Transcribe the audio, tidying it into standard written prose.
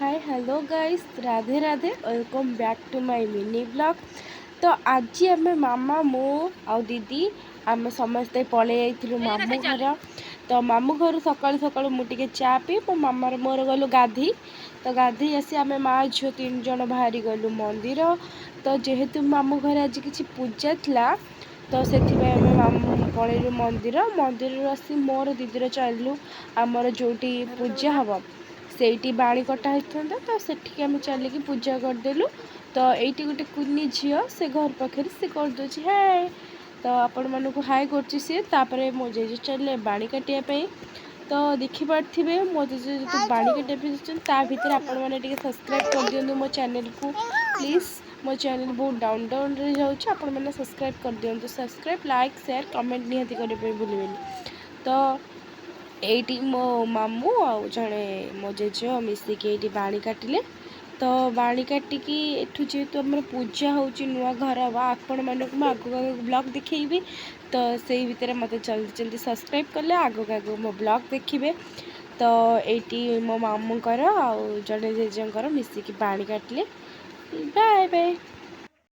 Hi hello guys Radhe Radhe welcome back to my mini blog. तो आज आम मामा मो आ दीदी आम समस्ते पलि जाइलु मामू घर। तो मामू घर सकाळु सकाळु मुझे चा पी मो मामार मोर गलु गाधी। तो गाधी आसी आम माँ झील 3 जन बाहरी गलु मंदिर। तो जेहेतु मामू घर आज किसी पूजा थिला तो से मामू पलैलु मंदिर मंदिर आसी मोर दीदीर चलू आमर जोटी पूजा हम से बाणी कटा होता तो सेठिक आम चलिकी पूजा करदेलु। तो ये गोटे कुनी झील से घर पाखे से करदे हाय। तो आपण मानक हाय कर सी मो जेजे चलिए बाणी काटापी। तो देखिपे मो जेजे जो बाणी काटा भितर आपण मैंने सब्सक्राइब कर दिखाँ मो चैनल को प्लीज। मो चैनल बहुत डाउन डाउन रे जाऊँ आपण मैंने सब्सक्राइब कर दिखाँ। सब्सक्राइब लाइक शेयर कमेंट निहाती करने भूलें। तो ये मो मामू आ जड़े मो जेज मिसिकी ये बाणी काटिले। तो बाणी काटिकी एठू जेहेतु आम पूजा हो नुआ घर हम आपण मानक आगक आग ब्लॉग देखी। तो से भितर मत जल्दी जल्दी सब्सक्राइब कले आगक आग मो ब्लॉग देखिए। तो ये मो मामूकर आ जड़े जेजर मिसिकी बाणी काटिले। Bye bye.